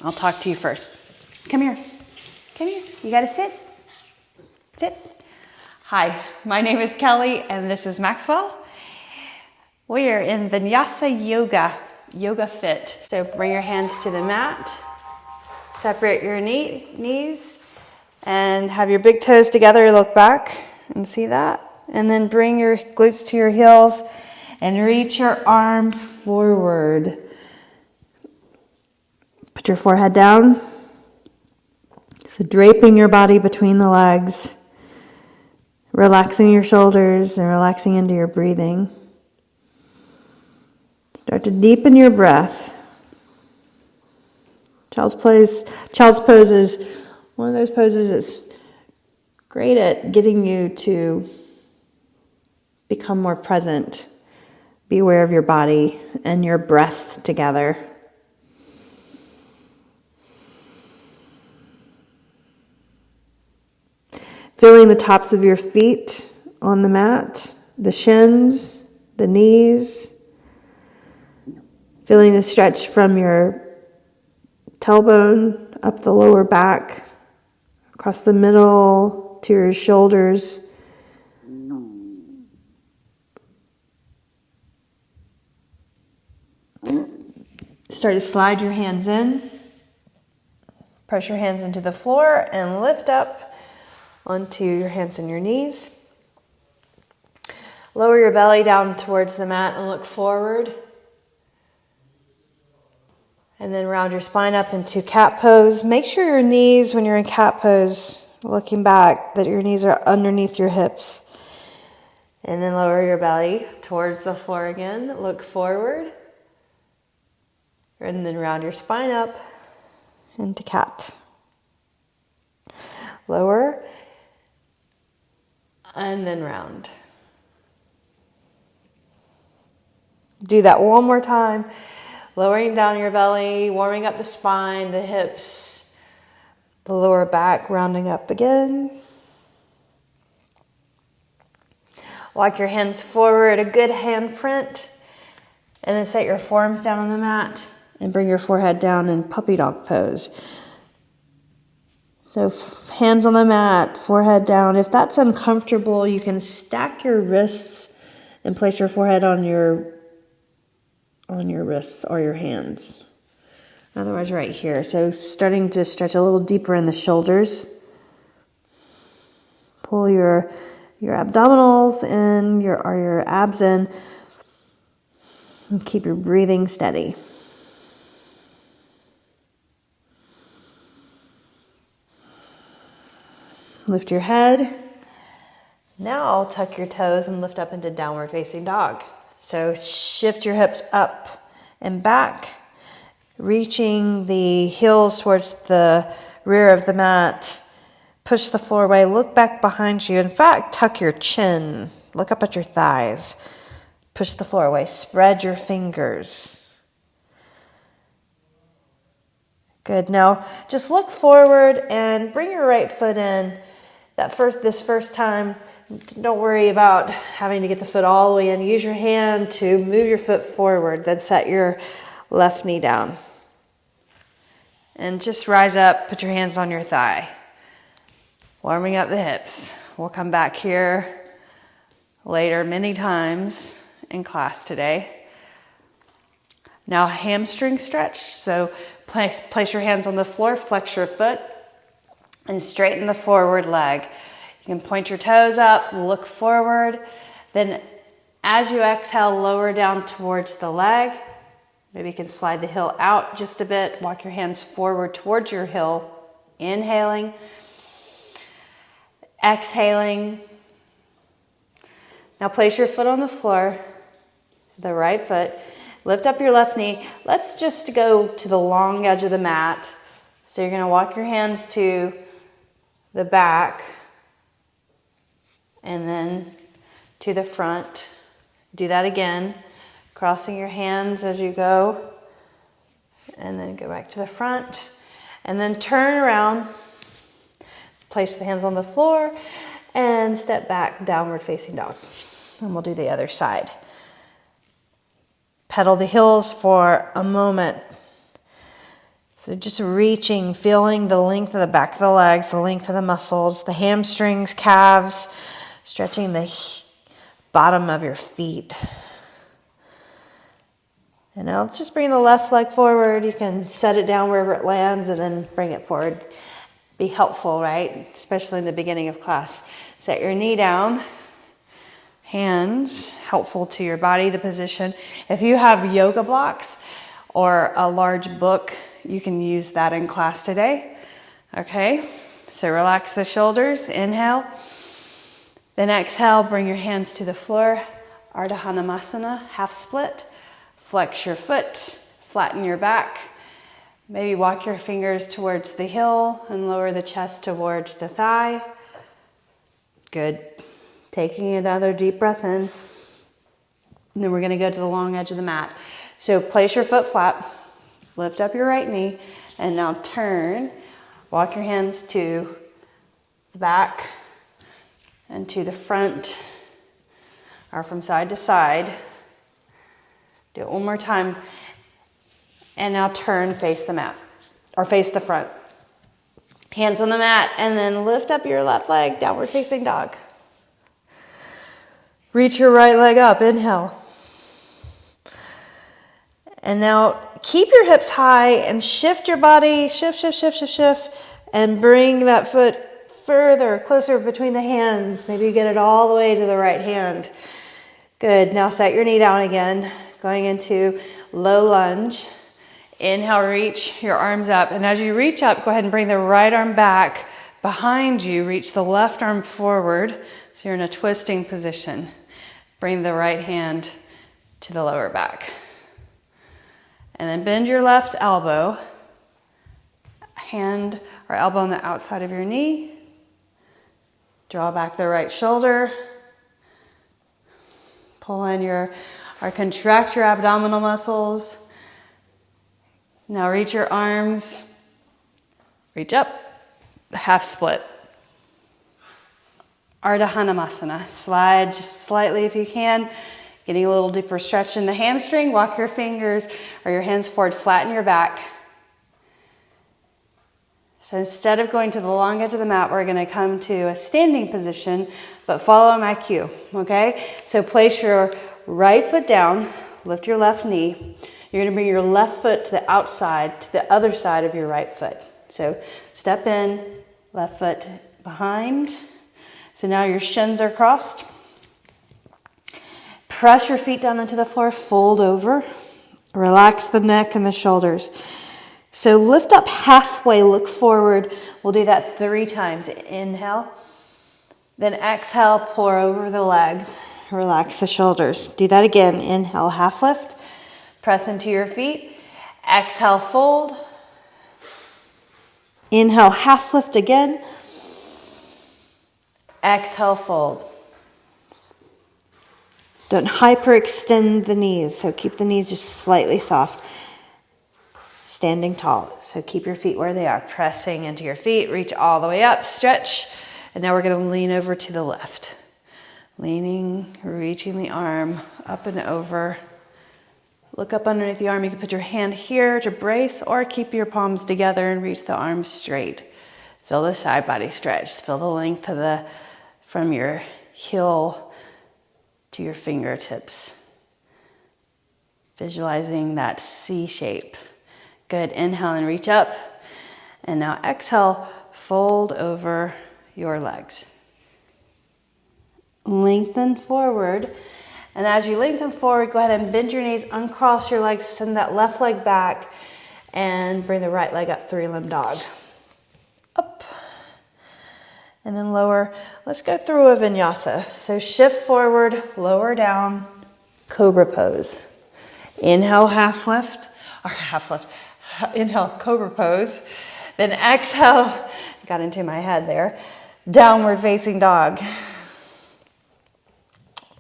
I'll talk to you first. Come here. Come here. You gotta sit. Sit. Hi, my name is Kelly and this is Maxwell. We are in vinyasa yoga fit. So bring your hands to the mat, separate your knees, and have your big toes together. Look back and see that. And then bring your glutes to your heels and reach your arms forward. Put your forehead down. So draping your body between the legs, relaxing your shoulders and relaxing into your breathing. Start to deepen your breath. Child's pose is one of those poses that's great at getting you to become more present. Be aware of your body and your breath together. Feeling the tops of your feet on the mat, the shins, the knees. Feeling the stretch from your tailbone up the lower back, across the middle to your shoulders. Start to slide your hands in. Press your hands into the floor and lift up onto your hands and your knees. Lower your belly down towards the mat and look forward. And then round your spine up into cat pose. Make sure your knees, when you're in cat pose, looking back, that your knees are underneath your hips. And then lower your belly towards the floor again. Look forward. And then round your spine up into cat. Lower. And then round. Do that one more time. Lowering down your belly, warming up the spine, the hips, the lower back, rounding up again. Walk your hands forward, a good hand print, and then set your forearms down on the mat and bring your forehead down in puppy dog pose. So hands on the mat, forehead down. If that's uncomfortable, you can stack your wrists and place your forehead on your wrists or your hands. Otherwise, right here. So starting to stretch a little deeper in the shoulders. Pull your abdominals in, your abs in, and keep your breathing steady. Lift your head. Now tuck your toes and lift up into downward facing dog. So shift your hips up and back, reaching the heels towards the rear of the mat. Push the floor away. Look back behind you. In fact, tuck your chin. Look up at your thighs. Push the floor away. Spread your fingers. Good. Now just look forward and bring your right foot in. This first time, don't worry about having to get the foot all the way in. Use your hand to move your foot forward. Then set your left knee down. And just rise up. Put your hands on your thigh. Warming up the hips. We'll come back here later many times in class today. Now hamstring stretch. So place your hands on the floor, flex your foot, and straighten the forward leg. You can point your toes up, look forward. Then as you exhale, lower down towards the leg. Maybe you can slide the heel out just a bit. Walk your hands forward towards your heel. Inhaling. Exhaling. Now place your foot on the floor, so the right foot. Lift up your left knee. Let's just go to the long edge of the mat. So you're going to walk your hands to the back and then to the front. Do that again, crossing your hands as you go, and then go back to the front, and then turn around, place the hands on the floor, and step back, downward facing dog. And we'll do the other side. Pedal the heels for a moment. So just reaching, feeling the length of the back of the legs, the length of the muscles, the hamstrings, calves, stretching the bottom of your feet. And now just bring the left leg forward. You can set it down wherever it lands and then bring it forward. Be helpful, right? Especially in the beginning of class. Set your knee down. Hands, helpful to your body, the position. If you have yoga blocks or a large book, you can use that in class today. Okay, so relax the shoulders, inhale. Then exhale, bring your hands to the floor. Ardha Malasana, half split. Flex your foot, flatten your back. Maybe walk your fingers towards the heel and lower the chest towards the thigh. Good. Taking another deep breath in. And then we're going to go to the long edge of the mat. So place your foot flat, lift up your right knee, and now turn. Walk your hands to the back and to the front, or from side to side. Do it one more time. And now turn, face the mat, or face the front. Hands on the mat, and then lift up your left leg, downward facing dog. Reach your right leg up, inhale. And now keep your hips high and shift your body, shift, and bring that foot further, closer between the hands. Maybe you get it all the way to the right hand. Good, now set your knee down again, going into low lunge. Inhale, reach your arms up. And as you reach up, go ahead and bring the right arm back behind you. Reach the left arm forward, so you're in a twisting position. Bring the right hand to the lower back. And then bend your left elbow. Hand or elbow on the outside of your knee. Draw back the right shoulder. Pull in or contract your abdominal muscles. Now reach your arms. Reach up. Half split. Ardha Malasana. Slide just slightly if you can. Getting a little deeper stretch in the hamstring. Walk your fingers or your hands forward. Flatten your back. So instead of going to the long edge of the mat, we're going to come to a standing position, but follow my cue, okay? So place your right foot down. Lift your left knee. You're going to bring your left foot to the outside, to the other side of your right foot. So step in, left foot behind. So now your shins are crossed. Press your feet down into the floor, fold over. Relax the neck and the shoulders. So lift up halfway, look forward. We'll do that 3 times. Inhale. Then exhale, pour over the legs. Relax the shoulders. Do that again. Inhale, half lift. Press into your feet. Exhale, fold. Inhale, half lift again. Exhale, fold. Don't hyperextend the knees, so keep the knees just slightly soft. Standing tall, so keep your feet where they are. Pressing into your feet, reach all the way up, stretch. And now we're going to lean over to the left. Leaning, reaching the arm up and over. Look up underneath the arm. You can put your hand here to brace or keep your palms together and reach the arms straight. Feel the side body stretch. Feel the length of from your heel to your fingertips. Visualizing that C shape. Good. Inhale and reach up. And now exhale, fold over your legs. Lengthen forward. And as you lengthen forward, go ahead and bend your knees, uncross your legs, send that left leg back, and bring the right leg up, 3-limb dog. Up. And then lower. Let's go through a vinyasa. So shift forward, lower down, cobra pose. Inhale, half lift. Inhale, cobra pose. Then exhale, got into my head there, downward facing dog.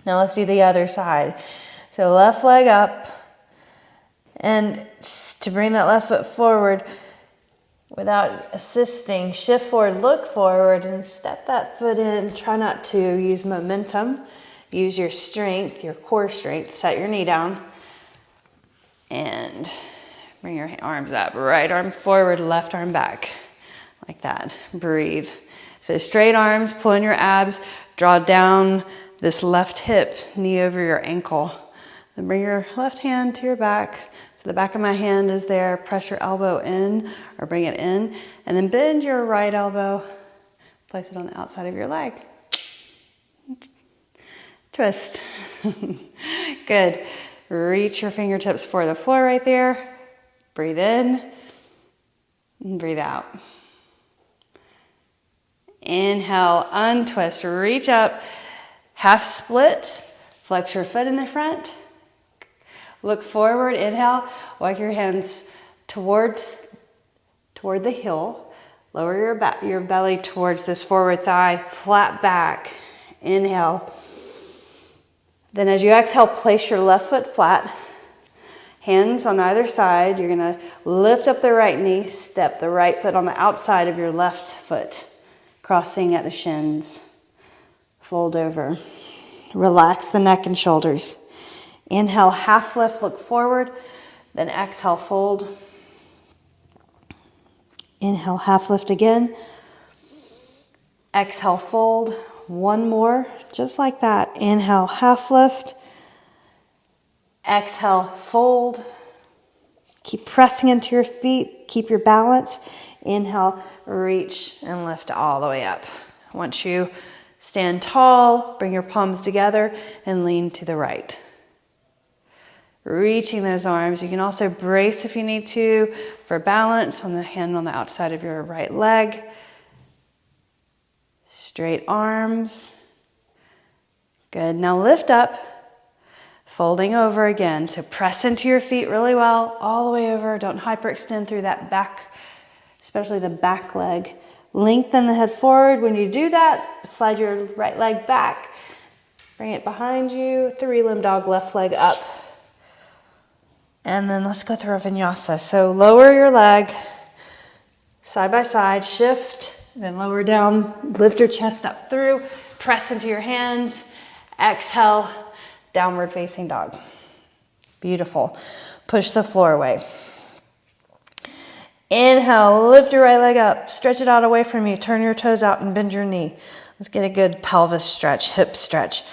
Now let's do the other side. So left leg up, and to bring that left foot forward without assisting, shift forward, look forward, and step that foot in. Try not to use momentum. Use your strength, your core strength. Set your knee down and Bring your arms up. Right arm forward, left arm back. Like that. Breathe. So straight arms, pull in your abs, draw down this left hip, knee over your ankle. Then bring your left hand to your back. So the back of my hand is there. Press your elbow in or bring it in. And then bend your right elbow. Place it on the outside of your leg. Twist. Good. Reach your fingertips for the floor right there. Breathe in and breathe out. Inhale, untwist, reach up, half split, flex your foot in the front. Look forward, inhale, walk your hands toward the heel. Lower your belly towards this forward thigh, flat back. Inhale. Then as you exhale, place your left foot flat. Hands on either side. You're going to lift up the right knee, step the right foot on the outside of your left foot, crossing at the shins. Fold over. Relax the neck and shoulders. Inhale, half lift, look forward. Then exhale, fold. Inhale, half lift again. Exhale, fold. One more, just like that. Inhale, half lift. Exhale, fold. Keep pressing into your feet. Keep your balance. Inhale, reach and lift all the way up. Once you stand tall, bring your palms together and lean to the right. Reaching those arms. You can also brace if you need to for balance on the hand on the outside of your right leg. Straight arms. Good. Now lift up. Folding over again. So press into your feet really well, all the way over. Don't hyperextend through that back, especially the back leg. Lengthen the head forward. When you do that, slide your right leg back. Bring it behind you. 3-limb dog, left leg up. And then let's go through a vinyasa. So lower your leg, side by side, shift, then lower down, lift your chest up through, press into your hands, exhale, downward facing dog. Beautiful. Push the floor away. Inhale, lift your right leg up, stretch it out away from you, turn your toes out and bend your knee. Let's get a good pelvis stretch, hip stretch.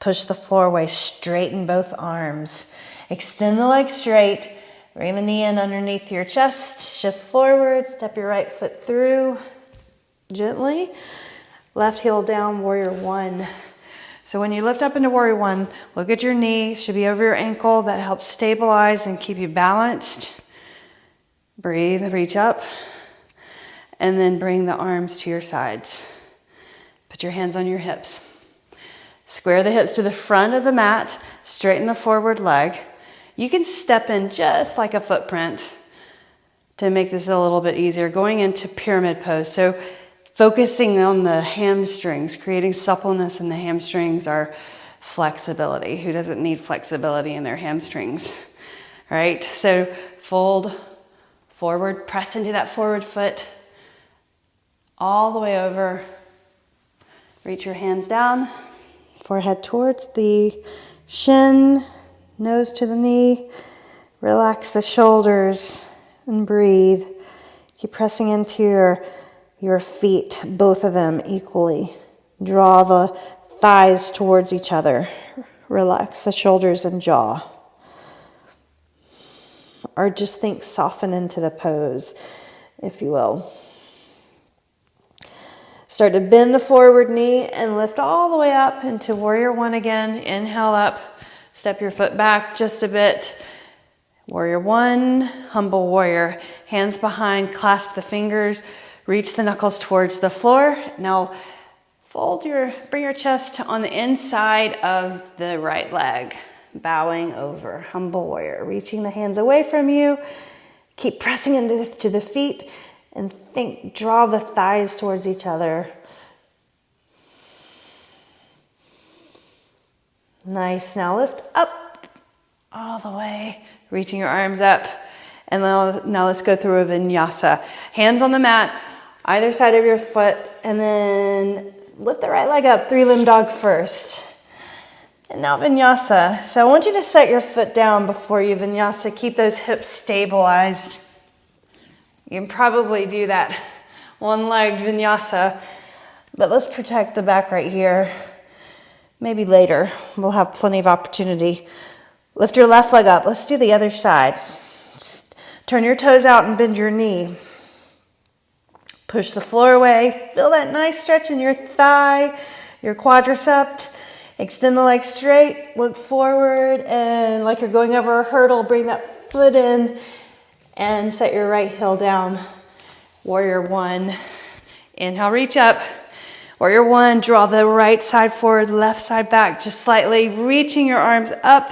Push the floor away, straighten both arms. Extend the leg straight, bring the knee in underneath your chest, shift forward, step your right foot through gently. Left heel down, warrior one. So when you lift up into warrior one, look at your knee, should be over your ankle. That helps stabilize and keep you balanced. Breathe, reach up, and then bring the arms to your sides. Put your hands on your hips. Square the hips to the front of the mat, straighten the forward leg. You can step in just like a footprint to make this a little bit easier, going into pyramid pose. So focusing on the hamstrings, creating suppleness in the hamstrings are flexibility. Who doesn't need flexibility in their hamstrings, right? So fold forward, press into that forward foot, all the way over. Reach your hands down, forehead towards the shin, nose to the knee. Relax the shoulders and breathe. Keep pressing into your feet, both of them equally. Draw the thighs towards each other. Relax the shoulders and jaw. Or just think soften into the pose, if you will. Start to bend the forward knee and lift all the way up into warrior one again. Inhale up, step your foot back just a bit. Warrior one, humble warrior. Hands behind, clasp the fingers, reach the knuckles towards the floor. Now bring your chest on the inside of the right leg. Bowing over, humble warrior. Reaching the hands away from you. Keep pressing into the feet and draw the thighs towards each other. Nice, now lift up all the way, reaching your arms up. And now let's go through a vinyasa. Hands on the mat, either side of your foot, and then lift the right leg up, 3-limb dog first. And now vinyasa. So I want you to set your foot down before you vinyasa. Keep those hips stabilized. You can probably do that one-legged vinyasa, but let's protect the back right here. Maybe later, we'll have plenty of opportunity. Lift your left leg up. Let's do the other side. Just turn your toes out and bend your knee. Push the floor away. Feel that nice stretch in your thigh, your quadricep. Extend the legs straight. Look forward, and like you're going over a hurdle, bring that foot in and set your right heel down. Warrior one. Inhale, reach up. Warrior one, draw the right side forward, left side back, just slightly reaching your arms up.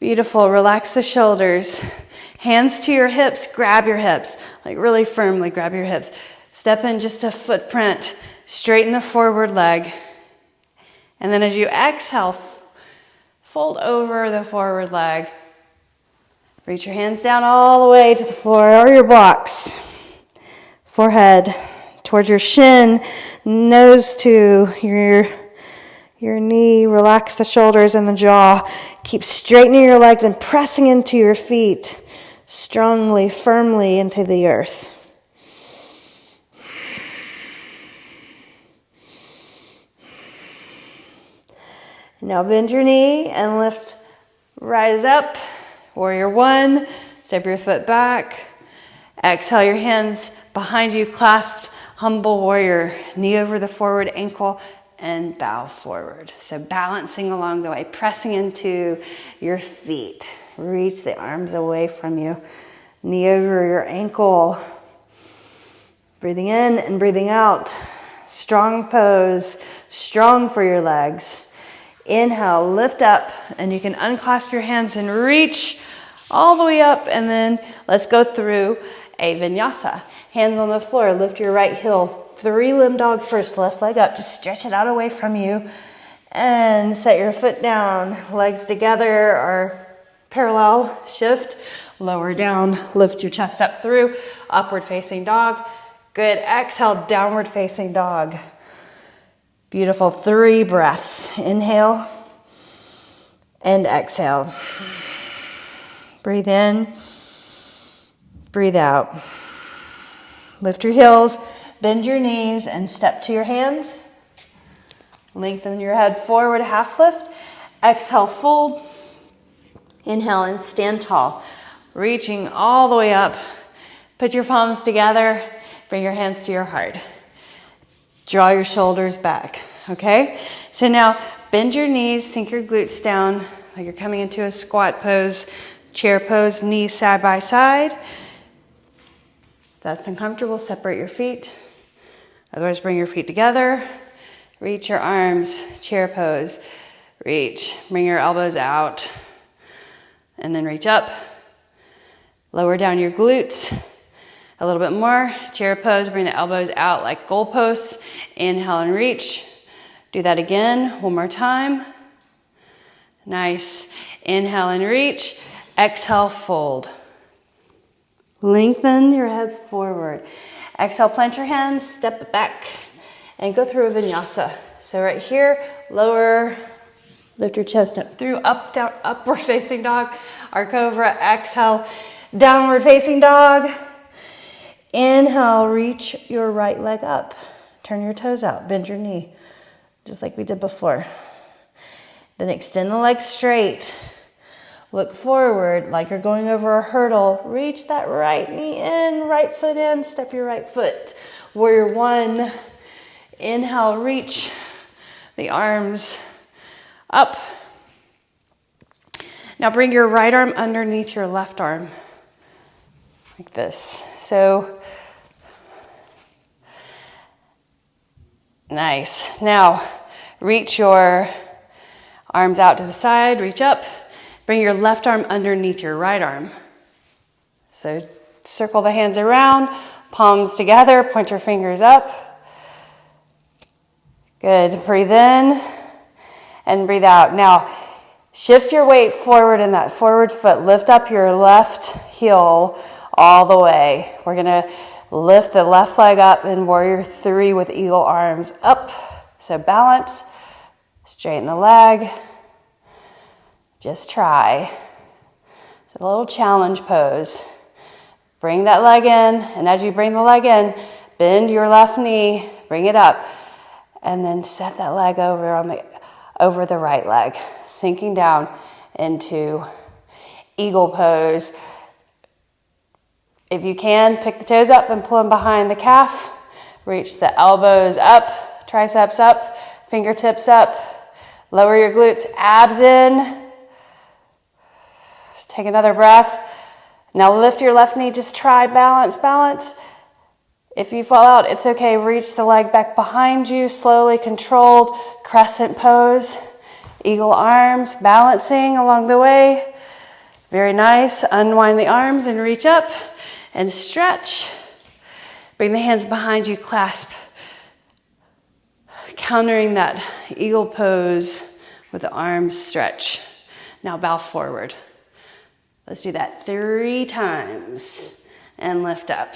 Beautiful, relax the shoulders. Hands to your hips, grab your hips, like really firmly grab your hips. Step in just a footprint, straighten the forward leg. And then as you exhale, fold over the forward leg. Reach your hands down all the way to the floor or your blocks. Forehead towards your shin, nose to your knee. Relax the shoulders and the jaw. Keep straightening your legs and pressing into your feet strongly, firmly into the earth. Now bend your knee and lift, rise up. Warrior one, step your foot back. Exhale, your hands behind you, clasped, humble warrior. Knee over the forward ankle and bow forward. So balancing along the way, pressing into your feet. Reach the arms away from you. Knee over your ankle. Breathing in and breathing out. Strong pose, strong for your legs. Inhale, lift up, and you can unclasp your hands and reach all the way up, and then let's go through a vinyasa. Hands on the floor, lift your right heel, 3-limb dog first, left leg up, just stretch it out away from you, and set your foot down, legs together or parallel, shift, lower down, lift your chest up through, upward facing dog. Good, exhale, downward facing dog. Beautiful, 3 breaths. Inhale and exhale. Breathe in, breathe out. Lift your heels, bend your knees, and step to your hands. Lengthen your head forward, half lift. Exhale, fold. Inhale and stand tall. Reaching all the way up. Put your palms together. Bring your hands to your heart. Draw your shoulders back, okay? So now bend your knees, sink your glutes down like you're coming into a squat pose, chair pose, knees side by side. If that's uncomfortable, separate your feet. Otherwise, bring your feet together. Reach your arms, chair pose. Reach, bring your elbows out. And then reach up. Lower down your glutes. A little bit more. Chair pose, bring the elbows out like goalposts. Inhale and reach. Do that again, one more time. Nice. Inhale and reach. Exhale, fold. Lengthen your head forward. Exhale, plant your hands, step it back, and go through a vinyasa. So right here, lower, lift your chest up through, up, down, upward facing dog, or cobra. Exhale, downward facing dog. Inhale, reach your right leg up. Turn your toes out, bend your knee, just like we did before. Then extend the legs straight. Look forward like you're going over a hurdle. Reach that right knee in, right foot in, step your right foot. Warrior one. Inhale, reach the arms up. Now bring your right arm underneath your left arm, like this. So, nice. Now, reach your arms out to the side, reach up. Bring your left arm underneath your right arm. So, circle the hands around, palms together, point your fingers up. Good. Breathe in and breathe out. Now, shift your weight forward in that forward foot. Lift up your left heel all the way. We're going to lift the left leg up in warrior three with eagle arms up. So balance, Straighten the leg. Just try. It's a little challenge pose. Bring that leg in, and as you bring the leg in, bend your left knee, bring it up, and then set that leg over the right leg, sinking down into eagle pose. If you can, pick the toes up and pull them behind the calf. Reach the elbows up, triceps up, fingertips up. Lower your glutes, abs in. Take another breath. Now lift your left knee, just try balance, balance. If you fall out, it's okay. Reach the leg back behind you, slowly controlled, crescent pose. Eagle arms, balancing along the way. Very nice. Unwind the arms and reach up and stretch. Bring the hands behind you, clasp. Countering that eagle pose with the arms stretch. Now bow forward. Let's do that 3 times and lift up.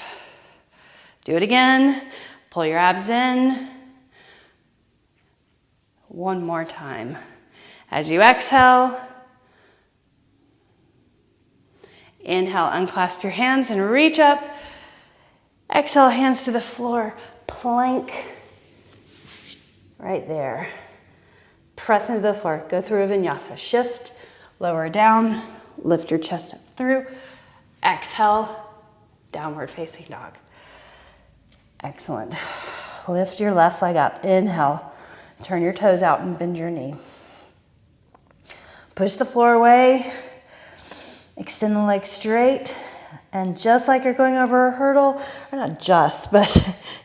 Do it again. Pull your abs in. 1 more time. As you exhale, inhale, unclasp your hands and reach up. Exhale, hands to the floor. Plank. Right there. Press into the floor. Go through a vinyasa. Shift, lower down, lift your chest up through. Exhale, downward facing dog. Excellent. Lift your left leg up. Inhale. Turn your toes out and bend your knee. Push the floor away. Extend the leg straight. And just like you're going over a hurdle, or not just, but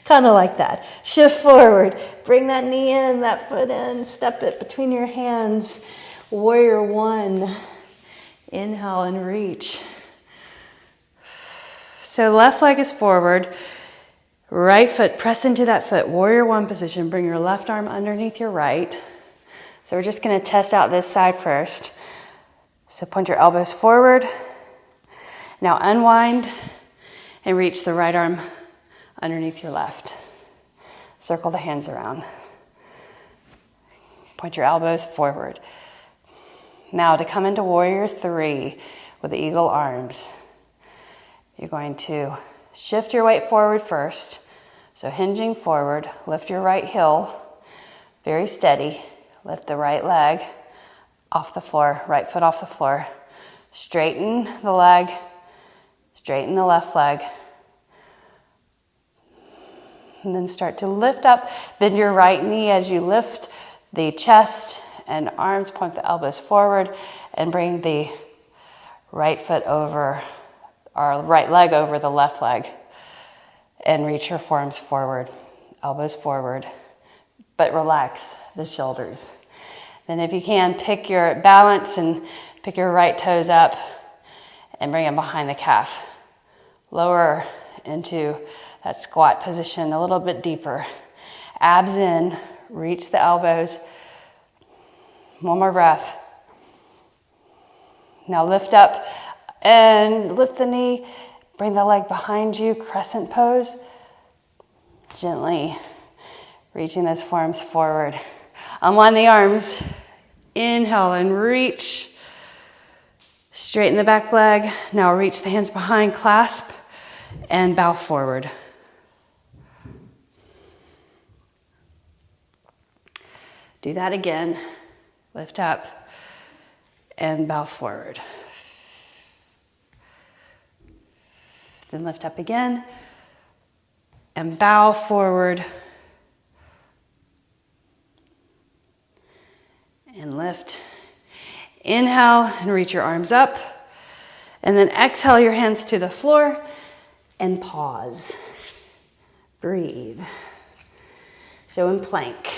kind of like that. Shift forward. Bring that knee in, that foot in. Step it between your hands. Warrior 1. Inhale and reach. So left leg is forward. Right foot, press into that foot. Warrior 1 position. Bring your left arm underneath your right. So we're just going to test out this side first. So point your elbows forward. Now unwind and reach the right arm underneath your left. Circle the hands around. Point your elbows forward. Now to come into warrior 3 with the eagle arms, you're going to shift your weight forward first. So hinging forward, lift your right heel, very steady. Lift the right leg off the floor, right foot off the floor. Straighten the leg, straighten the left leg. And then start to lift up. Bend your right knee as you lift the chest and arms. Point the elbows forward and bring the right foot over, or right leg over the left leg. And reach your forearms forward, elbows forward, but relax the shoulders. Then if you can, pick your balance and pick your right toes up and bring them behind the calf. Lower into that squat position a little bit deeper. Abs in, reach the elbows. 1 more breath. Now lift up and lift the knee. Bring the leg behind you, crescent pose. Gently reaching those forearms forward. Unwind the arms. Inhale and reach. Straighten the back leg. Now reach the hands behind, clasp, and bow forward. Do that again. Lift up and bow forward. Then lift up again and bow forward. And lift. Inhale and reach your arms up. And then exhale your hands to the floor and pause. Breathe. So in plank,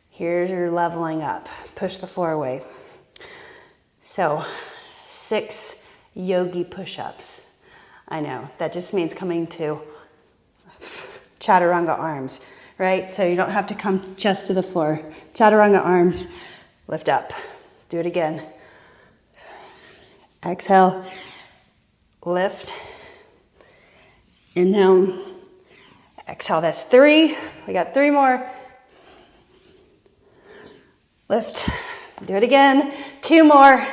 here's your leveling up. Push the floor away. So 6 yogi push-ups. I know, that just means coming to Chaturanga arms, right? So you don't have to come chest to the floor. Chaturanga arms, lift up. Do it again. Exhale, lift. Inhale, exhale, that's 3. We got 3 more. Lift. Do it again. 2 more.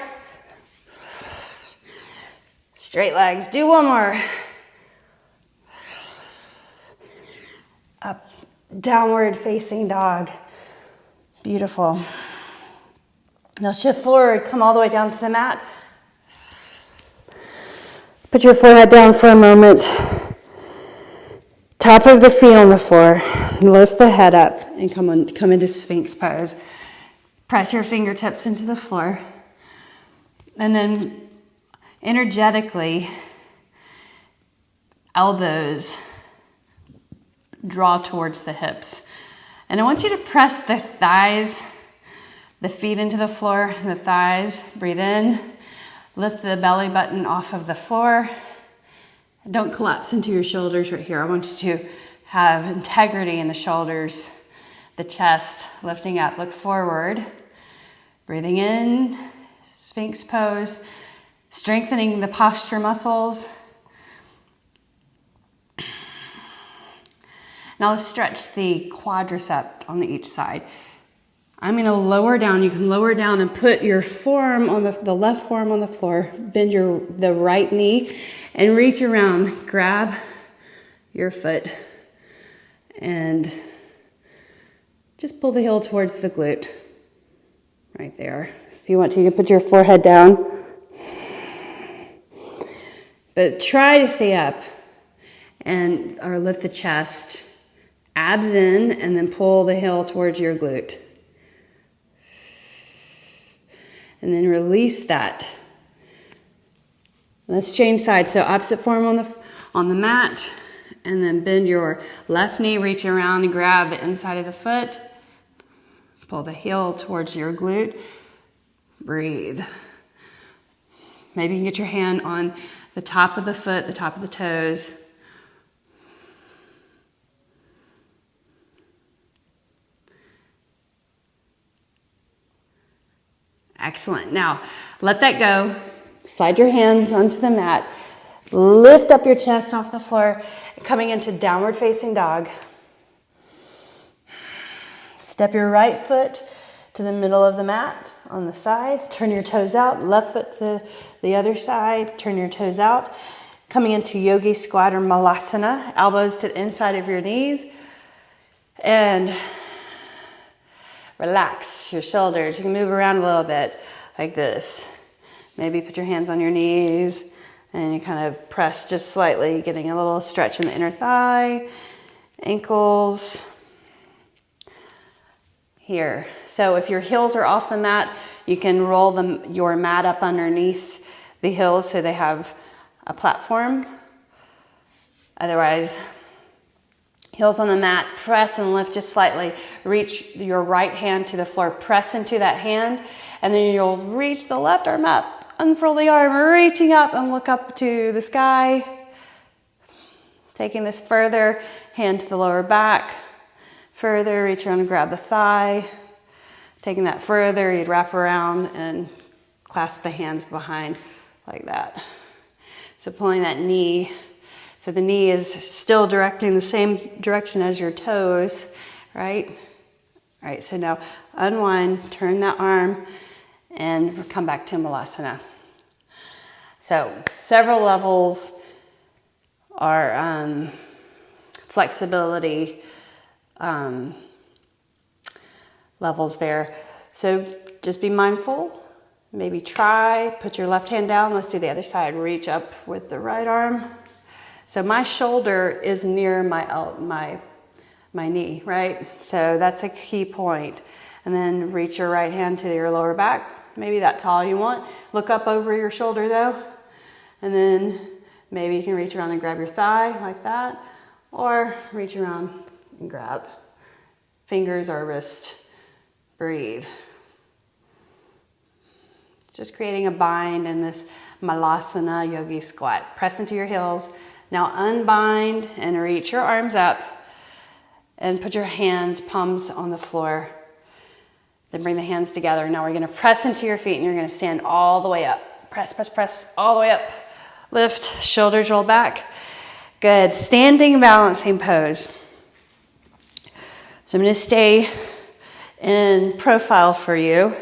Straight legs. Do 1 more. Up. Downward facing dog. Beautiful. Now shift forward. Come all the way down to the mat. Put your forehead down for a moment. Top of the feet on the floor. Lift the head up and come into Sphynx Pose. Press your fingertips into the floor. And then energetically, elbows draw towards the hips. And I want you to press the thighs, the feet into the floor, the thighs. Breathe in. Lift the belly button off of the floor. Don't collapse into your shoulders right here. I want you to have integrity in the shoulders, the chest, lifting up. Look forward. Breathing in, Sphynx Pose, strengthening the posture muscles. Now let's stretch the quadricep on each side. I'm going to lower down. You can lower down and put your forearm on the left forearm on the floor. Bend the right knee and reach around. Grab your foot and just pull the heel towards the glute. Right there. If you want to, you can put your forehead down. But try to stay up or lift the chest. Abs in and then pull the heel towards your glute. And then release that. Let's change sides. So opposite form on the mat. And then bend your left knee, reach around and grab the inside of the foot. Pull the heel towards your glute. Breathe. Maybe you can get your hand on the top of the foot, the top of the toes. Excellent. Now, let that go. Slide your hands onto the mat. Lift up your chest off the floor, coming into downward facing dog. Step your right foot to the middle of the mat on the side. Turn your toes out. Left foot to the other side. Turn your toes out. Coming into Yogi Squat or Malasana. Elbows to the inside of your knees. And relax your shoulders. You can move around a little bit like this. Maybe put your hands on your knees and you kind of press just slightly, getting a little stretch in the inner thigh, ankles. Here. So if your heels are off the mat, you can roll your mat up underneath the heels so they have a platform. Otherwise, heels on the mat, press and lift just slightly. Reach your right hand to the floor, press into that hand, and then you'll reach the left arm up, unfurl the arm, reaching up and look up to the sky. Taking this further, hand to the lower back. Further, reach around and grab the thigh. Taking that further, you'd wrap around and clasp the hands behind like that. So pulling that knee. So the knee is still directing the same direction as your toes, right? All right, so now unwind, turn that arm, and come back to Malasana. So several levels are flexibility levels there. So just be mindful. Maybe try, put your left hand down. Let's do the other side. Reach up with the right arm. So my shoulder is near my knee, right? So that's a key point. And then reach your right hand to your lower back. Maybe that's all you want. Look up over your shoulder though. And then maybe you can reach around and grab your thigh like that. Or reach around and grab fingers or wrist. Breathe. Just creating a bind in this Malasana Yogi Squat. Press into your heels. Now unbind and reach your arms up and put your hands, palms on the floor. Then bring the hands together. Now we're going to press into your feet and you're going to stand all the way up. Press, press, press all the way up. Lift, shoulders roll back. Good. Standing balancing pose. So I'm going to stay in profile for you.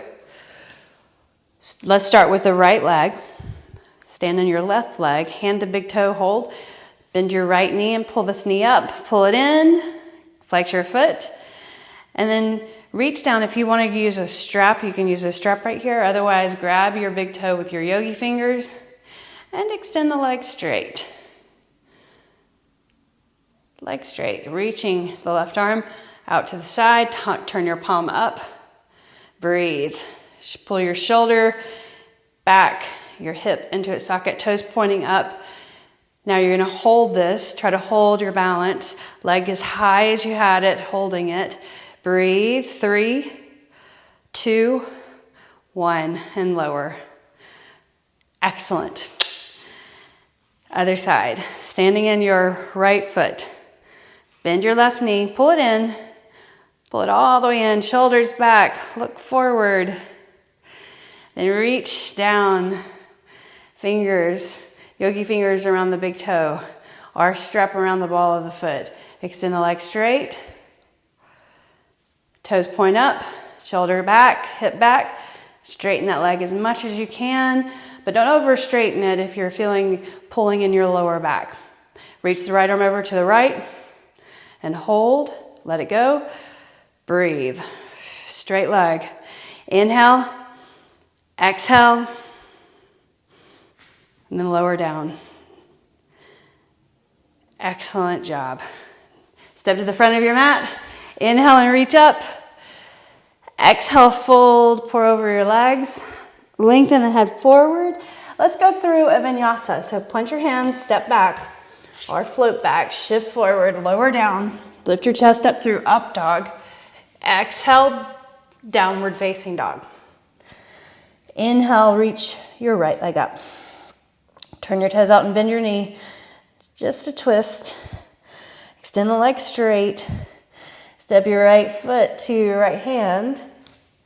Let's start with the right leg. Stand on your left leg, hand to big toe, hold. Bend your right knee and pull this knee up. Pull it in, flex your foot, and then reach down. If you want to use a strap, you can use a strap right here. Otherwise, grab your big toe with your yogi fingers and extend the leg straight. Leg straight, reaching the left arm out to the side. Turn your palm up. Breathe. Pull your shoulder back, your hip into its socket, toes pointing up. Now you're going to hold this. Try to hold your balance. Leg as high as you had it, holding it. Breathe. 3, 2, 1, and lower. Excellent. Other side. Standing in your right foot. Bend your left knee. Pull it in. Pull it all the way in. Shoulders back. Look forward. Then reach down. Fingers, yogi fingers around the big toe. Or strap around the ball of the foot. Extend the leg straight. Toes point up. Shoulder back. Hip back. Straighten that leg as much as you can. But don't over straighten it if you're feeling pulling in your lower back. Reach the right arm over to the right. And hold. Let it go. Breathe. Straight leg. Inhale. Exhale. And then lower down. Excellent job. Step to the front of your mat. Inhale and reach up. Exhale, fold, pour over your legs. Lengthen the head forward. Let's go through a vinyasa. So plant your hands, step back or float back, shift forward, lower down. Lift your chest up through up dog. Exhale, downward facing dog. Inhale, reach your right leg up. Turn your toes out and bend your knee. Just a twist. Extend the leg straight. Step your right foot to your right hand.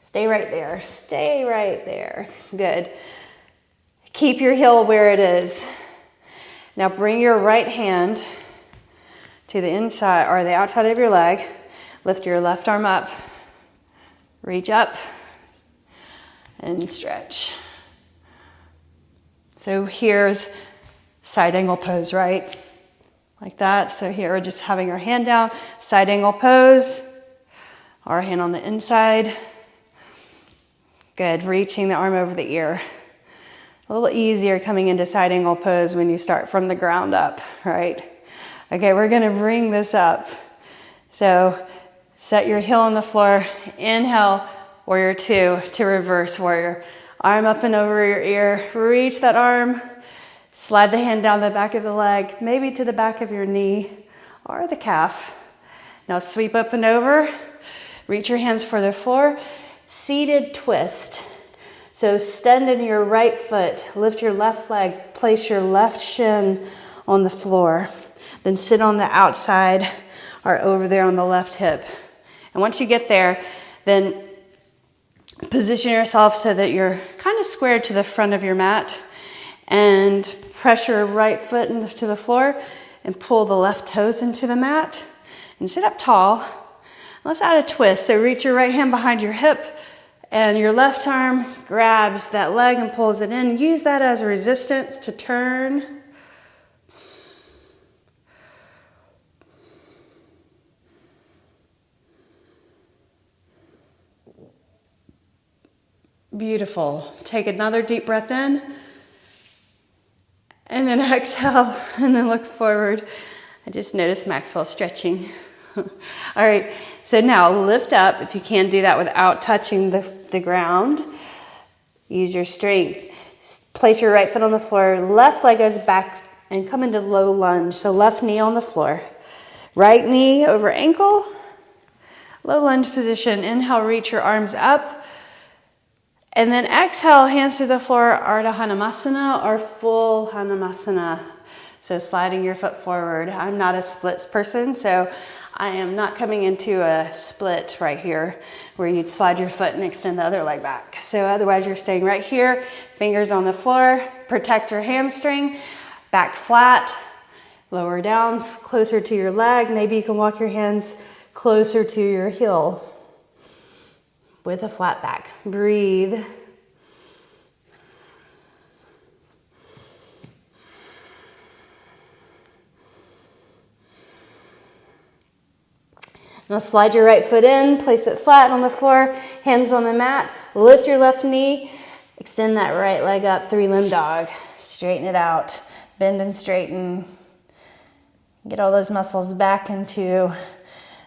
Stay right there. Stay right there. Good. Keep your heel where it is. Now bring your right hand to the inside or the outside of your leg. Lift your left arm up. Reach up and stretch. So here's side angle pose, right? Like that. So here we're just having our hand down, side angle pose, our hand on the inside. Good, reaching the arm over the ear. A little easier coming into side angle pose when you start from the ground up, right? Okay, we're gonna bring this up. So set your heel on the floor, inhale, warrior two to reverse warrior. Arm up and over your ear, reach that arm, slide the hand down the back of the leg, maybe to the back of your knee or the calf. Now sweep up and over, reach your hands for the floor, seated twist. So extend in your right foot, lift your left leg, place your left shin on the floor, then sit on the outside or over there on the left hip. And once you get there, then position yourself so that you're kind of squared to the front of your mat and press your right foot into the floor and pull the left toes into the mat and sit up tall. Let's add a twist. So reach your right hand behind your hip and your left arm grabs that leg and pulls it in. Use that as a resistance to turn. Beautiful. Take another deep breath in. And then exhale. And then look forward. I just noticed Maxwell stretching. All right. So now lift up. If you can do that without touching the ground. Use your strength. Place your right foot on the floor. Left leg goes back and come into low lunge. So left knee on the floor. Right knee over ankle. Low lunge position. Inhale, reach your arms up. And then exhale, hands to the floor, Ardha Hanumasana or full Hanumasana. So sliding your foot forward. I'm not a splits person, so I am not coming into a split right here where you'd slide your foot and extend the other leg back. So otherwise you're staying right here, fingers on the floor, protect your hamstring, back flat, lower down, closer to your leg. Maybe you can walk your hands closer to your heel. with a flat back. Breathe. Now slide your right foot in, place it flat on the floor, hands on the mat, lift your left knee, extend that right leg up, 3-limb dog. Straighten it out, bend and straighten. Get all those muscles back into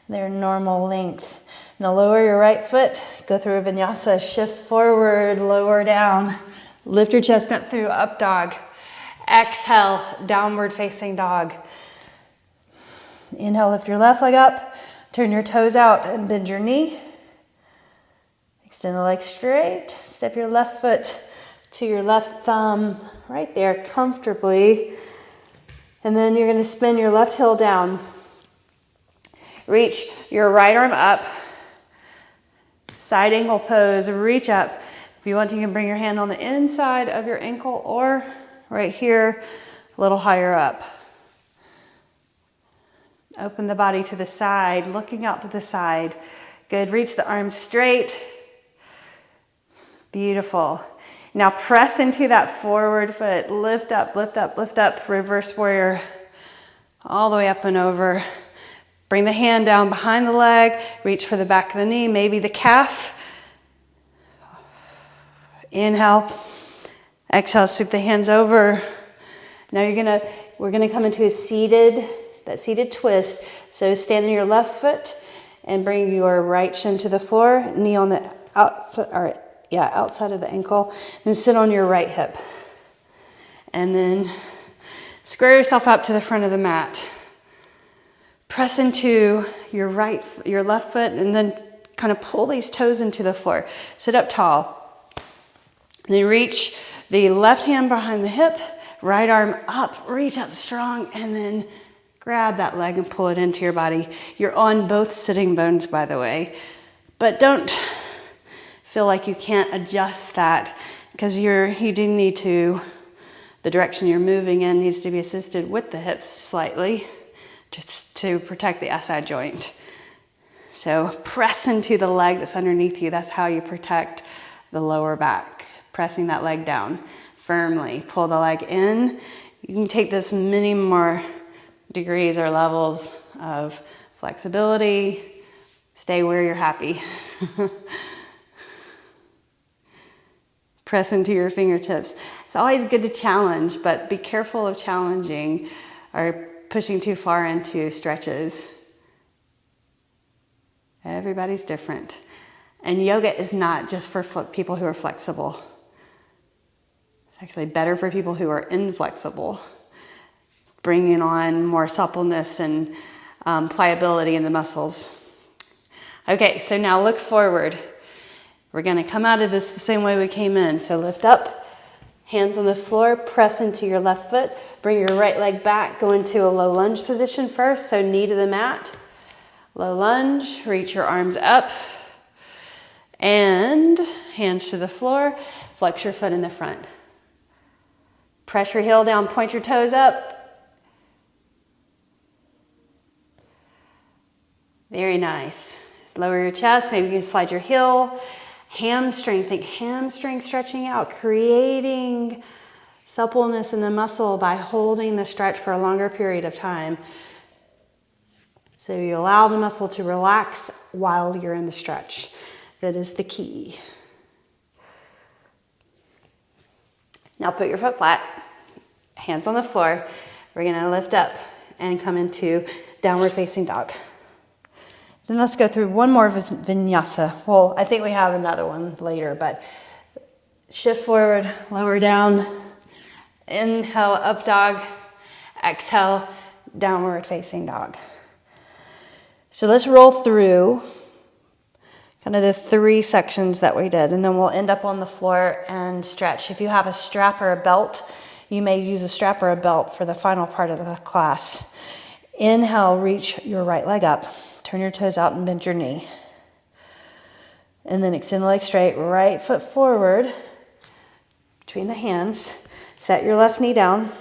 their normal length. Now lower your right foot, go through a vinyasa, shift forward, lower down. Lift your chest up through up dog. Exhale, downward facing dog. Inhale, lift your left leg up. Turn your toes out and bend your knee. Extend the leg straight. Step your left foot to your left thumb right there comfortably. And then you're going to spin your left heel down. Reach your right arm up. Side angle pose. Reach up. If you want, you can bring your hand on the inside of your ankle or right here, a little higher up. Open the body to the side, looking out to the side. Good, reach the arms straight. Beautiful. Now press into that forward foot. Lift up, lift up, lift up. Reverse warrior. All the way up and over. Bring the hand down behind the leg. Reach for the back of the knee, maybe the calf. Inhale. Exhale, sweep the hands over. Now we're gonna come into a seated twist. So stand on your left foot and bring your right shin to the floor, knee on the outside of the ankle, and sit on your right hip. And then square yourself up to the front of the mat. Press into your left foot, and then kind of pull these toes into the floor. Sit up tall. And then reach the left hand behind the hip, right arm up, reach up strong, and then grab that leg and pull it into your body. You're on both sitting bones, by the way, but don't feel like you can't adjust that because you do need to, the direction you're moving in needs to be assisted with the hips slightly just to protect the SI joint. So press into the leg that's underneath you. That's how you protect the lower back. Pressing that leg down firmly. Pull the leg in. You can take this many more degrees or levels of flexibility. Stay where you're happy. Press into your fingertips. It's always good to challenge, but be careful of challenging or pushing too far into stretches. Everybody's different. And yoga is not just for people who are flexible. It's actually better for people who are inflexible, bringing on more suppleness and pliability in the muscles. Okay, so now look forward. We're going to come out of this the same way we came in. So lift up, hands on the floor, press into your left foot, bring your right leg back, go into a low lunge position first, so knee to the mat. Low lunge, reach your arms up, and hands to the floor, flex your foot in the front. Press your heel down, point your toes up. Very nice. Just lower your chest, maybe you can slide your heel. Hamstring, think hamstring stretching out, creating suppleness in the muscle by holding the stretch for a longer period of time. So you allow the muscle to relax while you're in the stretch. That is the key. Now put your foot flat, hands on the floor. We're gonna lift up and come into downward facing dog. Then let's go through one more vinyasa. Well, I think we have another one later, but shift forward, lower down. Inhale, up dog. Exhale, downward facing dog. So let's roll through kind of the 3 sections that we did, and then we'll end up on the floor and stretch. If you have a strap or a belt, you may use a strap or a belt for the final part of the class. Inhale, reach your right leg up. Turn your toes out and bend your knee. And then extend the leg straight, right foot forward between the hands. Set your left knee down.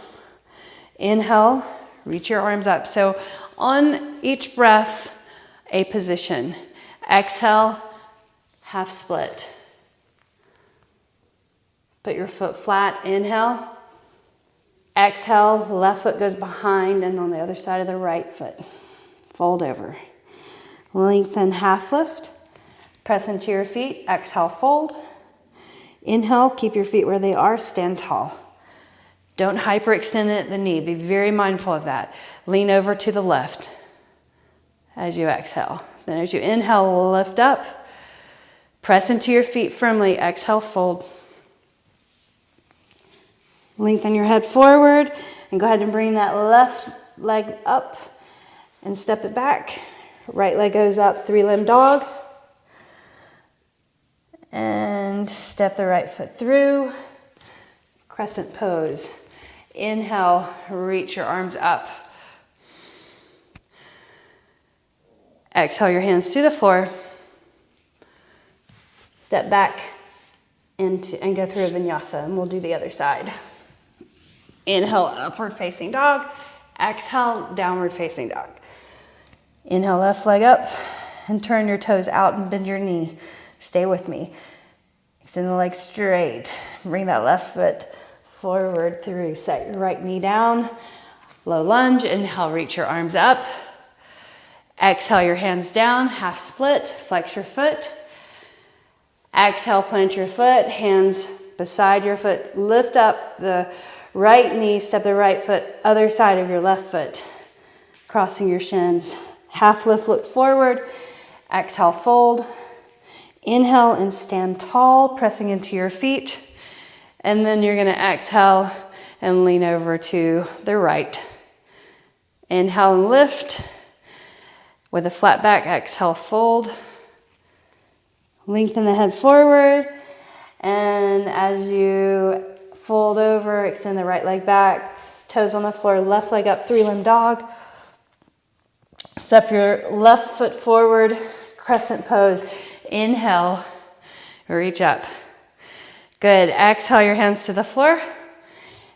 Inhale, reach your arms up. So on each breath, a position. Exhale, half split. Put your foot flat, inhale. Exhale, left foot goes behind and on the other side of the right foot. Fold over. Lengthen half lift. Press into your feet. Exhale, fold. Inhale, keep your feet where they are. Stand tall. Don't hyperextend at the knee. Be very mindful of that. Lean over to the left as you exhale. Then as you inhale, lift up. Press into your feet firmly. Exhale, fold. Lengthen your head forward and go ahead and bring that left leg up and step it back. Right leg goes up, 3-limb dog. And step the right foot through. Crescent pose. Inhale, reach your arms up. Exhale your hands to the floor. Step back and go through a vinyasa, and we'll do the other side. Inhale, upward facing dog. Exhale, downward facing dog. Inhale, left leg up and turn your toes out and bend your knee. Stay with me. Extend the leg straight. Bring that left foot forward through. Set your right knee down. Low lunge. Inhale, reach your arms up. Exhale, your hands down. Half split. Flex your foot. Exhale, plant your foot. Hands beside your foot. Lift up the right knee, step the right foot, other side of your left foot, crossing your shins. Half lift, look forward. Exhale, fold. Inhale and stand tall, pressing into your feet. And then you're going to exhale and lean over to the right. Inhale and lift. With a flat back, exhale, fold. Lengthen the head forward. And as you fold over, extend the right leg back, toes on the floor, left leg up, 3-limb dog. Step your left foot forward, crescent pose. Inhale, reach up. Good. Exhale your hands to the floor.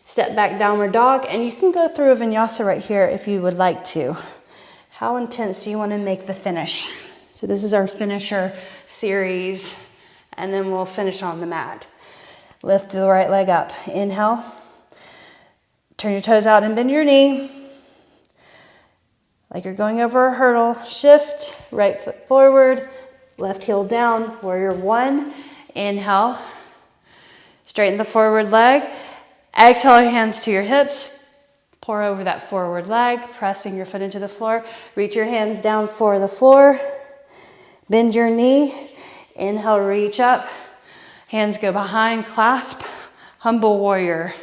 Step back, downward dog, and you can go through a vinyasa right here if you would like to. How intense do you want to make the finish? So this is our finisher series, and then we'll finish on the mat. Lift the right leg up. Inhale. Turn your toes out and bend your knee. Like you're going over a hurdle. Shift. Right foot forward. Left heel down. Warrior 1. Inhale. Straighten the forward leg. Exhale your hands to your hips. Pour over that forward leg. Pressing your foot into the floor. Reach your hands down for the floor. Bend your knee. Inhale, reach up. Hands go behind, clasp, humble warrior.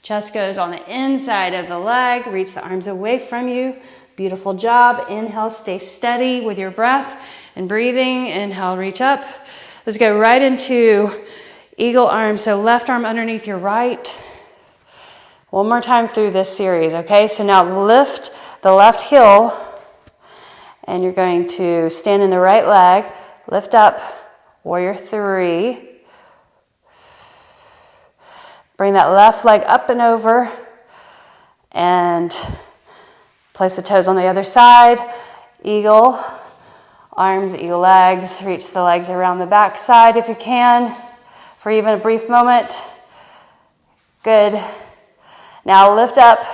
Chest goes on the inside of the leg. Reach the arms away from you. Beautiful job. Inhale, stay steady with your breath and breathing. Inhale, reach up. Let's go right into eagle arms. So left arm underneath your right. One more time through this series, okay? So now lift the left heel and you're going to stand in the right leg. Lift up, warrior 3. Bring that left leg up and over and place the toes on the other side. Eagle, arms, eagle legs. Reach the legs around the back side if you can for even a brief moment. Good. Now lift up,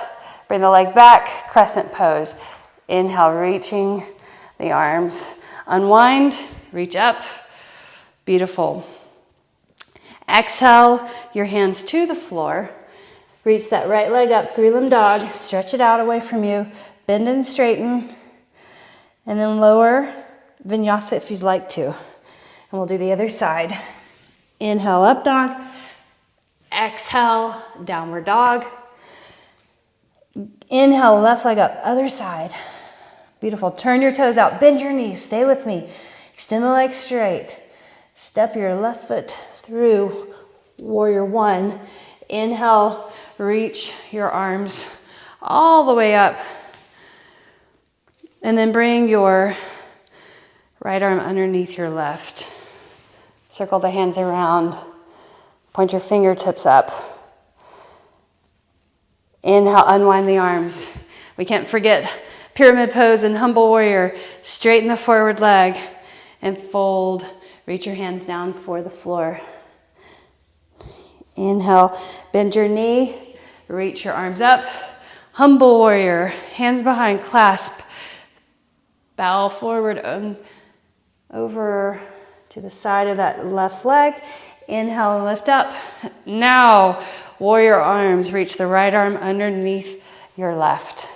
bring the leg back, crescent pose. Inhale, reaching the arms. Unwind, reach up. Beautiful. Exhale your hands to the floor. Reach that right leg up, 3-limb dog. Stretch it out away from you. Bend and straighten. And then lower vinyasa if you'd like to. And we'll do the other side. Inhale, up dog. Exhale, downward dog. Inhale, left leg up, other side. Beautiful. Turn your toes out. Bend your knees. Stay with me. Extend the leg straight. Step your left foot through warrior 1. Inhale, reach your arms all the way up. And then bring your right arm underneath your left. Circle the hands around. Point your fingertips up. Inhale, unwind the arms. We can't forget pyramid pose and humble warrior. Straighten the forward leg and fold. Reach your hands down for the floor. Inhale, bend your knee. Reach your arms up. Humble warrior, hands behind, clasp. Bow forward over to the side of that left leg. Inhale and lift up. Now, warrior arms. Reach the right arm underneath your left.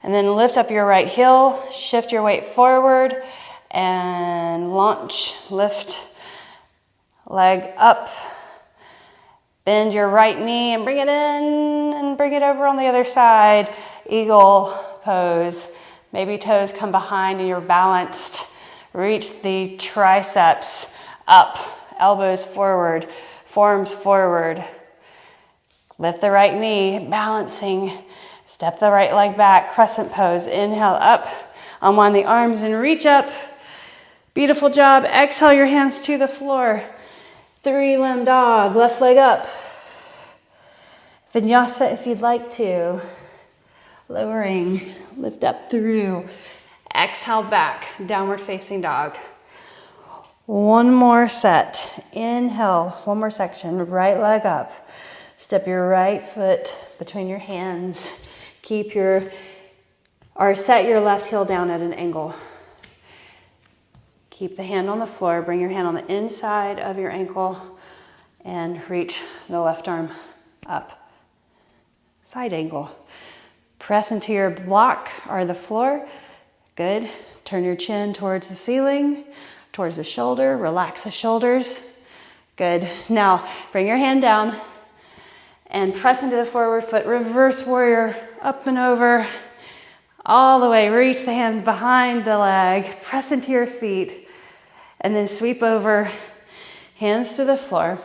And then lift up your right heel. Shift your weight forward and launch. Lift leg up. Bend your right knee and bring it in and bring it over on the other side. Eagle pose. Maybe toes come behind and you're balanced. Reach the triceps up, elbows forward, forearms forward. Lift the right knee, balancing. Step the right leg back, crescent pose. Inhale up, unwind the arms and reach up. Beautiful job. Exhale your hands to the floor. 3-limb dog, left leg up. Vinyasa if you'd like to. Lowering, lift up through. Exhale back, downward facing dog. One more set. Inhale, one more section. Right leg up. Step your right foot between your hands. Set your left heel down at an angle. Keep the hand on the floor. Bring your hand on the inside of your ankle and reach the left arm up. Side angle. Press into your block or the floor. Good. Turn your chin towards the ceiling, towards the shoulder. Relax the shoulders. Good. Now, bring your hand down and press into the forward foot. Reverse warrior, up and over. All the way. Reach the hand behind the leg. Press into your feet. And then sweep over. Hands to the floor.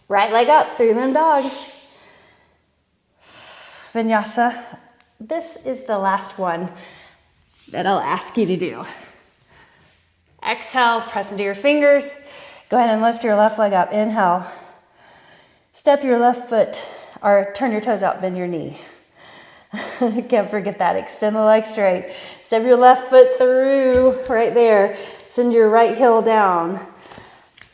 Right leg up, 3-limb dog. Vinyasa. This is the last one that I'll ask you to do. Exhale, press into your fingers. Go ahead and lift your left leg up. Inhale. Step your left foot, or turn your toes out, bend your knee. Can't forget that. Extend the leg straight. Step your left foot through, right there. Send your right heel down.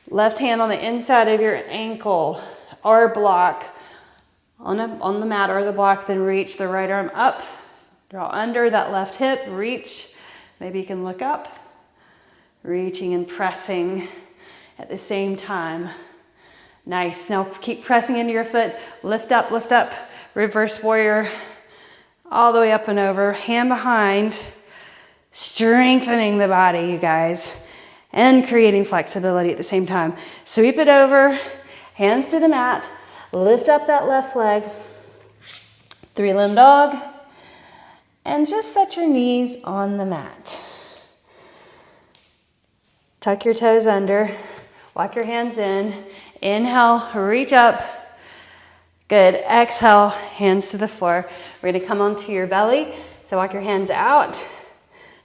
Left hand on the inside of your ankle or block on the mat or the block, then reach the right arm up. Draw under that left hip, reach. Maybe you can look up. Reaching and pressing at the same time. Nice. Now keep pressing into your foot. Lift up, reverse warrior. All the way up and over, hand behind. Strengthening the body, you guys. And creating flexibility at the same time. Sweep it over, hands to the mat. Lift up that left leg. 3-limb dog. And just set your knees on the mat. Tuck your toes under. Walk your hands in. Inhale, reach up. Good. Exhale, hands to the floor. We're going to come onto your belly. So walk your hands out.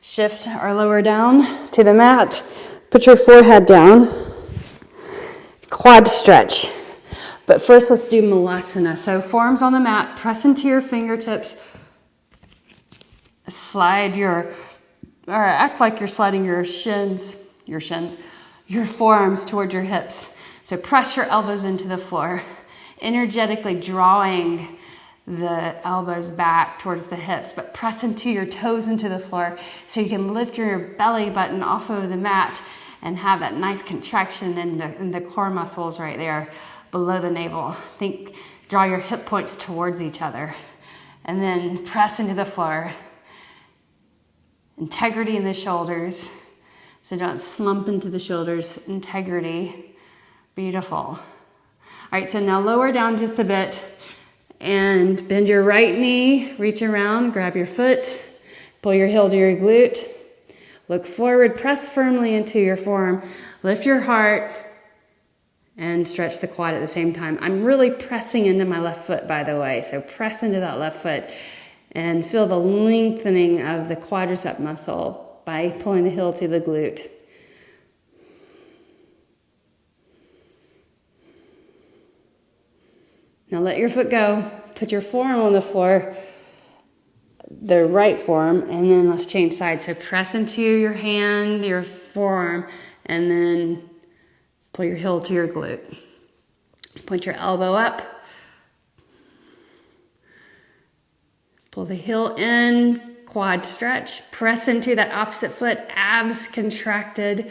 Shift or lower down to the mat. Put your forehead down. Quad stretch. But first, let's do Malasana. So forearms on the mat. Press into your fingertips. Act like you're sliding your forearms towards your hips. So press your elbows into the floor, energetically drawing the elbows back towards the hips, but press into your toes into the floor so you can lift your belly button off of the mat and have that nice contraction in the core muscles right there below the navel. Draw your hip points towards each other and then press into the floor. Integrity in the shoulders. So don't slump into the shoulders. Integrity. Beautiful. All right, so now lower down just a bit and bend your right knee. Reach around, grab your foot, pull your heel to your glute. Look forward, press firmly into your forearm. Lift your heart and stretch the quad at the same time. I'm really pressing into my left foot, by the way. So press into that left foot and feel the lengthening of the quadricep muscle by pulling the heel to the glute. Now let your foot go. Put your forearm on the floor. the right forearm, and then let's change sides. So press into your hand, your forearm, and then pull your heel to your glute. Point your elbow up. Pull the heel in, quad stretch. Press into that opposite foot, abs contracted.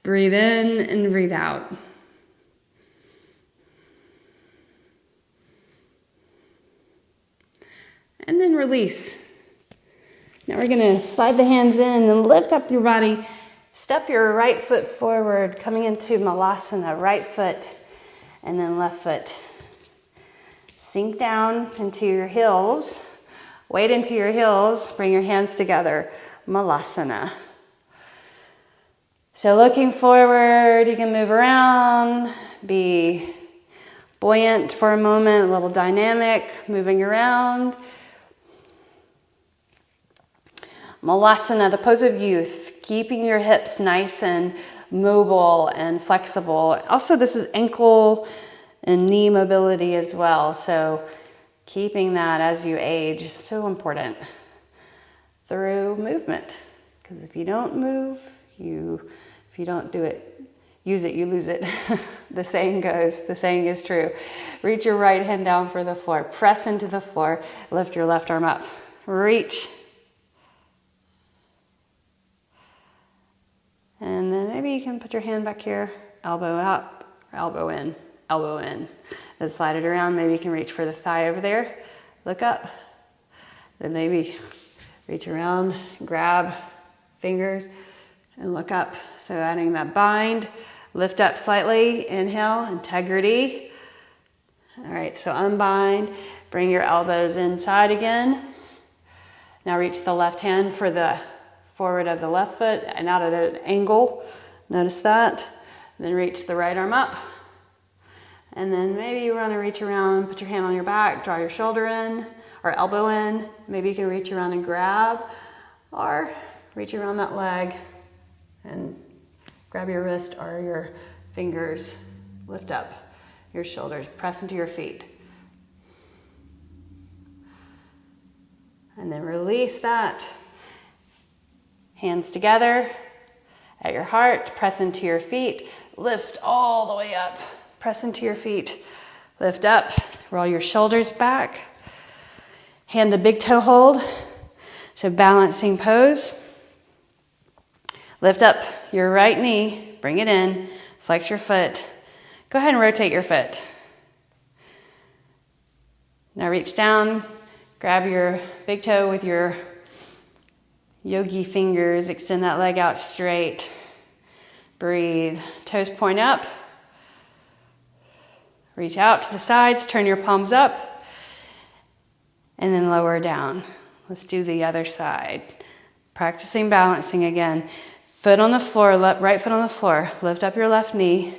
Breathe in and breathe out. And then release. Now we're gonna slide the hands in and lift up your body. Step your right foot forward, coming into Malasana, right foot, and then left foot. Sink down into your heels. Weight into your heels. Bring your hands together. Malasana. So looking forward, you can move around, be buoyant for a moment, a little dynamic, moving around. Malasana, the pose of youth, keeping your hips nice and mobile and flexible. Also, this is ankle and knee mobility as well. So keeping that as you age is so important through movement. Because if you don't move, if you don't do it, use it, you lose it. The saying goes, the saying is true. Reach your right hand down for the floor. Press into the floor. Lift your left arm up. Reach. And then maybe you can put your hand back here, elbow up, or elbow in, elbow in. Then slide it around. Maybe you can reach for the thigh over there. Look up. Then maybe reach around, grab fingers, and look up. So adding that bind, lift up slightly, inhale, integrity. All right, so unbind, bring your elbows inside again. Now reach the left hand for the forward of the left foot and out at an angle. Notice that. Then reach the right arm up. And then maybe you want to reach around, put your hand on your back, draw your shoulder in or elbow in. Maybe you can reach around and grab, or reach around that leg and grab your wrist or your fingers. Lift up your shoulders, press into your feet. And then release that. Hands together at your heart, press into your feet, lift all the way up, press into your feet, lift up, roll your shoulders back, hand to big toe hold, so balancing pose. Lift up your right knee, bring it in, flex your foot, go ahead and rotate your foot. Now reach down, grab your big toe with your yogi fingers, extend that leg out straight. Breathe. Toes point up. Reach out to the sides, turn your palms up, and then lower down. Let's do the other side. Practicing balancing again. Foot on the floor, right foot on the floor. Lift up your left knee.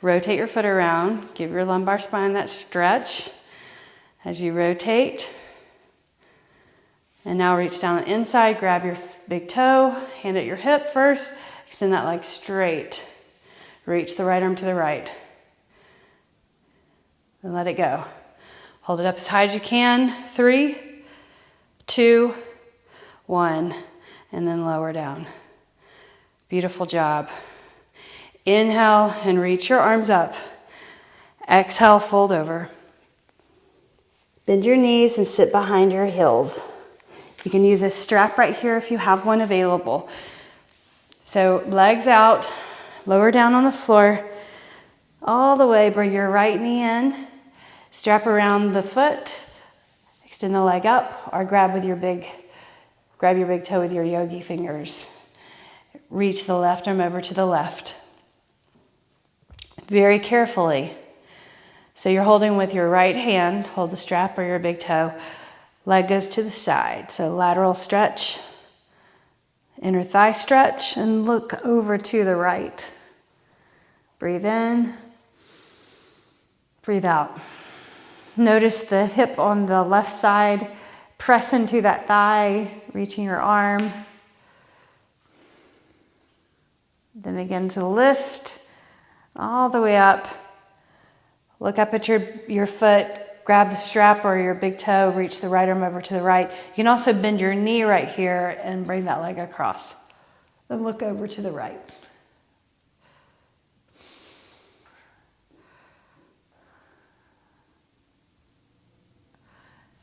Rotate your foot around. Give your lumbar spine that stretch as you rotate. And now reach down the inside, grab your big toe, hand at your hip first, extend that leg straight. Reach the right arm to the right. And let it go. Hold it up as high as you can. 3, 2, 1. And then lower down. Beautiful job. Inhale and reach your arms up. Exhale, fold over. Bend your knees and sit behind your heels. You can use a strap right here if you have one available. So legs out, lower down on the floor, all the way, bring your right knee in, strap around the foot, extend the leg up, or grab your big toe with your yogi fingers. Reach the left arm over to the left. Very carefully. So you're holding with your right hand, hold the strap or your big toe. Leg goes to the side, so lateral stretch, inner thigh stretch, and look over to the right. Breathe in, breathe out. Notice the hip on the left side, press into that thigh, reaching your arm. Then begin to lift all the way up. Look up at your foot, grab the strap or your big toe, reach the right arm over to the right. You can also bend your knee right here and bring that leg across. Then look over to the right.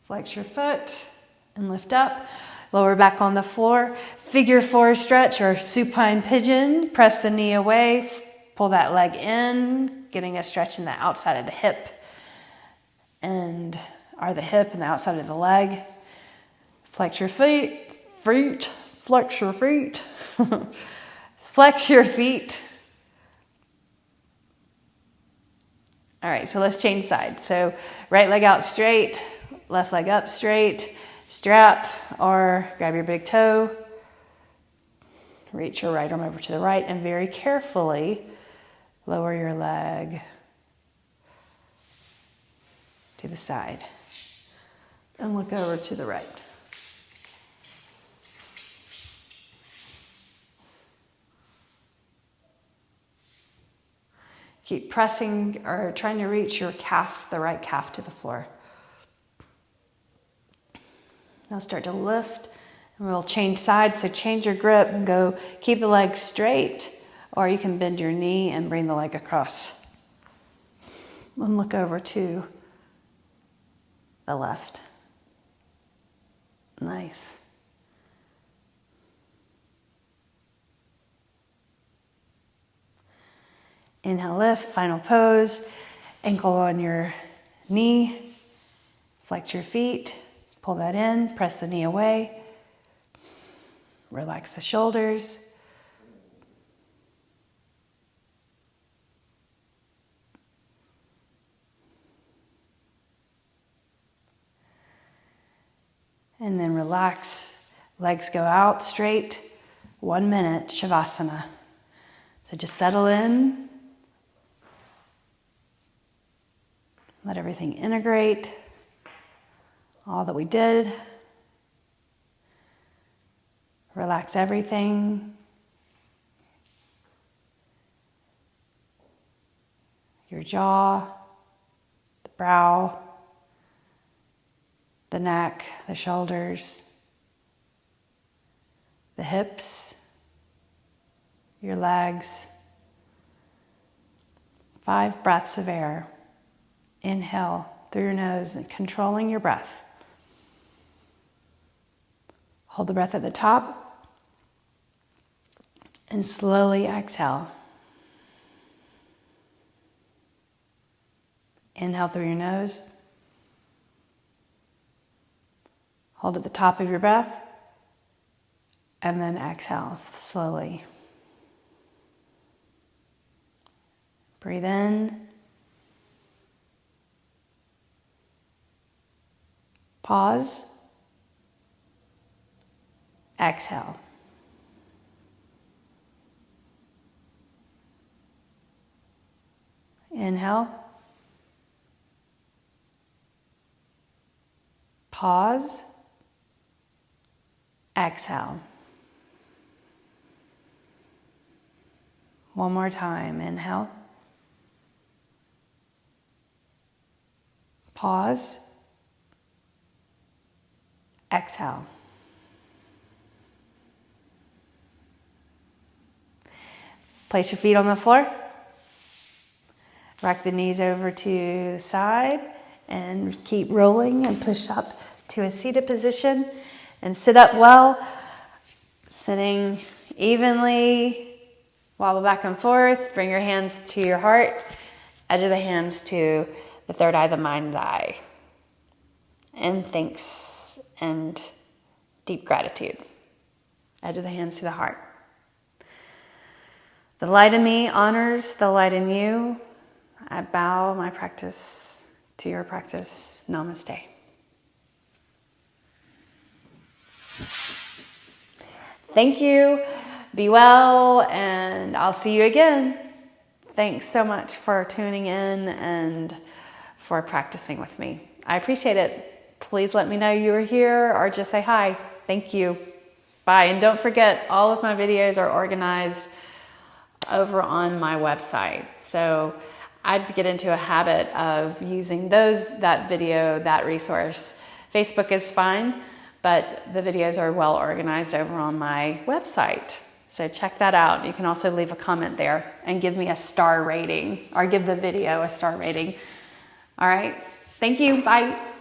Flex your foot and lift up. Lower back on the floor. Figure 4 stretch or supine pigeon. Press the knee away. Pull that leg in, getting a stretch in the outside of the hip and the hip and the outside of the leg. Flex your feet. Flex your feet. Flex your feet. All right, so let's change sides. So right leg out straight, left leg up straight, strap or grab your big toe, reach your right arm over to the right, and very carefully lower your leg to the side and look over to the right. Keep pressing or trying to reach your calf, the right calf, to the floor. Now start to lift, and we'll change sides. So change your grip and go, keep the leg straight, or you can bend your knee and bring the leg across. And look over to the left. Nice. Inhale, lift, final pose. Ankle on your knee. Flex your feet. Pull that in. Press the knee away. Relax the shoulders. And then relax. Legs go out straight. 1 minute, Shavasana. So just settle in. Let everything integrate. All that we did. Relax everything. Your jaw, the brow, the neck, the shoulders, the hips, your legs. 5 breaths of air. Inhale through your nose and controlling your breath. Hold the breath at the top and slowly exhale. Inhale through your nose. Hold at the top of your breath and then exhale slowly. Breathe in. Pause. Exhale. Inhale. Pause. Exhale. One more time. Inhale. Pause. Exhale. Place your feet on the floor. Rock the knees over to the side and keep rolling and push up to a seated position and sit up well, sitting evenly, wobble back and forth, bring your hands to your heart, edge of the hands to the third eye, the mind's eye. And thanks and deep gratitude. Edge of the hands to the heart. The light in me honors the light in you. I bow my practice to your practice. Namaste. Thank you. Be well, and I'll see you again. Thanks so much for tuning in and for practicing with me. I appreciate it. Please let me know you were here or just say hi. Thank you. Bye. And don't forget, all of my videos are organized over on my website. So I'd get into a habit of using that video, that resource. Facebook is fine, but the videos are well organized over on my website. So check that out. You can also leave a comment there and give me a star rating, or give the video a star rating. All right. Thank you. Bye.